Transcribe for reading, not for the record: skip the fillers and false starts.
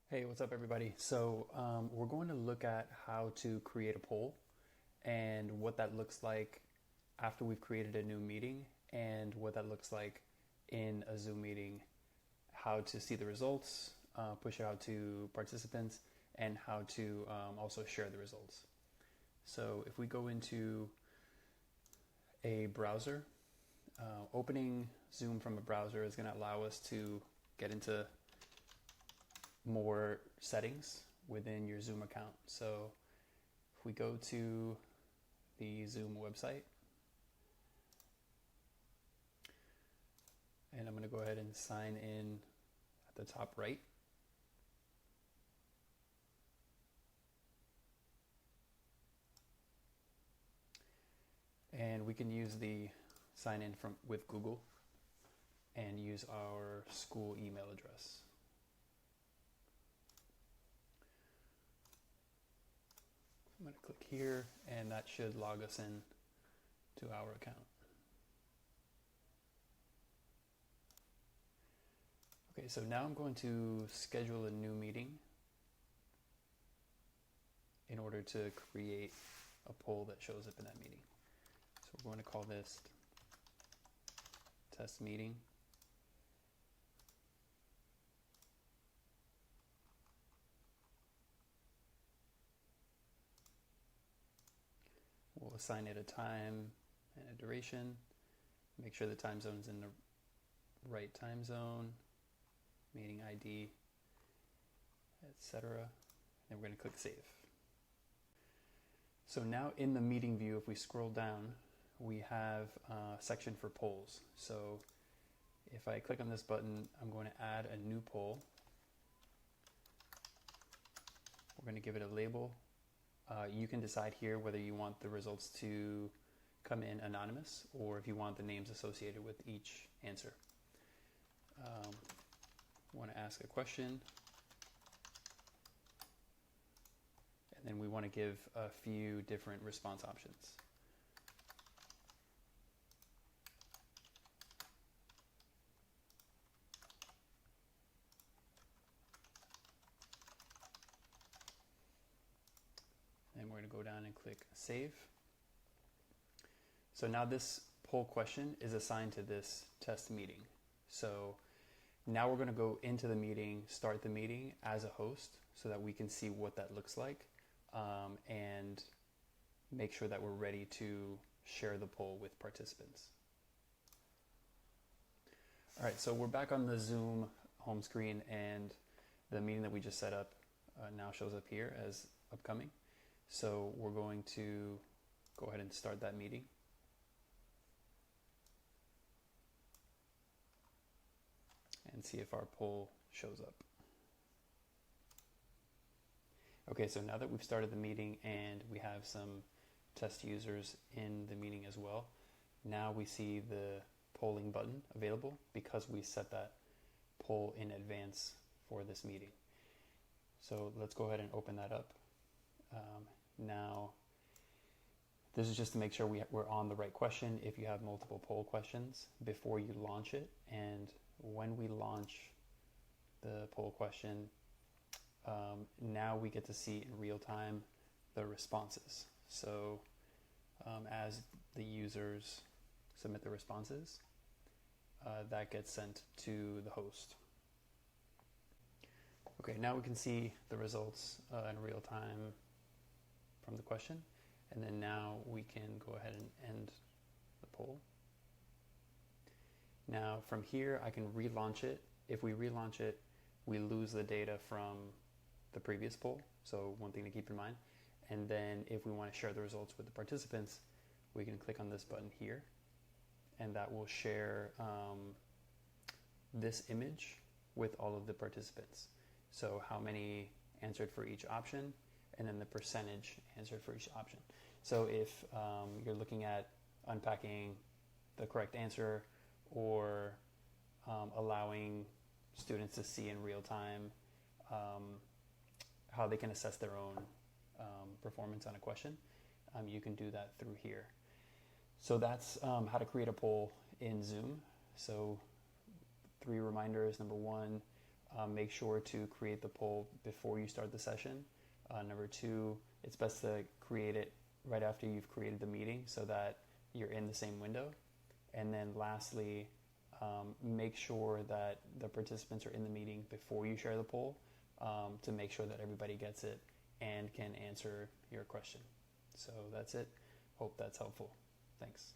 Hey, what's up, everybody? We're going to look at how to create a poll and what that looks like after we've created a new meeting and what that looks like in a Zoom meeting, how to see the results, push it out to participants, and how to also share the results. So if we go into a browser, opening Zoom from a browser is going to allow us to get into more settings within your Zoom account. So if we go to the Zoom website, and I'm going to go ahead and sign in at the top right. And we can use the sign in with Google and use our school email address. I'm going to click here, and that should log us in to our account. Okay, so now I'm going to schedule a new meeting in order to create a poll that shows up in that meeting. So we're going to call this test meeting. We'll assign it a time and a duration. Make sure the time zone's in the right time zone, meeting ID, etc. And we're going to click Save. So now in the meeting view, if we scroll down, we have a section for polls. So if I click on this button, I'm going to add a new poll. We're going to give it a label. You can decide here whether you want the results to come in anonymous or if you want the names associated with each answer. Want to ask a question, and then we want to give a few different response options. And we're going to go down and click Save. So now this poll question is assigned to this test meeting. So now we're going to go into the meeting, start the meeting as a host so that we can see what that looks like and make sure that we're ready to share the poll with participants. All right, so we're back on the Zoom home screen, and the meeting that we just set up now shows up here as upcoming. So we're going to go ahead and start that meeting. And see if our poll shows up. Okay, so now that we've started the meeting and we have some test users in the meeting as well, now we see the polling button available because we set that poll in advance for this meeting. So let's go ahead and open that up. Now, this is just to make sure we're on the right question if you have multiple poll questions before you launch it. And when we launch the poll question, now we get to see in real time the responses. So as the users submit the responses, that gets sent to the host. Okay, now we can see the results in real time from the question. And then now we can go ahead and end the poll. Now from here, I can relaunch it. If we relaunch it, we lose the data from the previous poll. So one thing to keep in mind. And then if we want to share the results with the participants, we can click on this button here. And that will share this image with all of the participants. So how many answered for each option, and then the percentage answered for each option. So if you're looking at unpacking the correct answer or allowing students to see in real time how they can assess their own performance on a question, you can do that through here. So that's how to create a poll in Zoom. So 3 reminders. Number 1, make sure to create the poll before you start the session. Number two, it's best to create it right after you've created the meeting so that you're in the same window. And then lastly, make sure that the participants are in the meeting before you share the poll to make sure that everybody gets it and can answer your question. So that's it. Hope that's helpful. Thanks.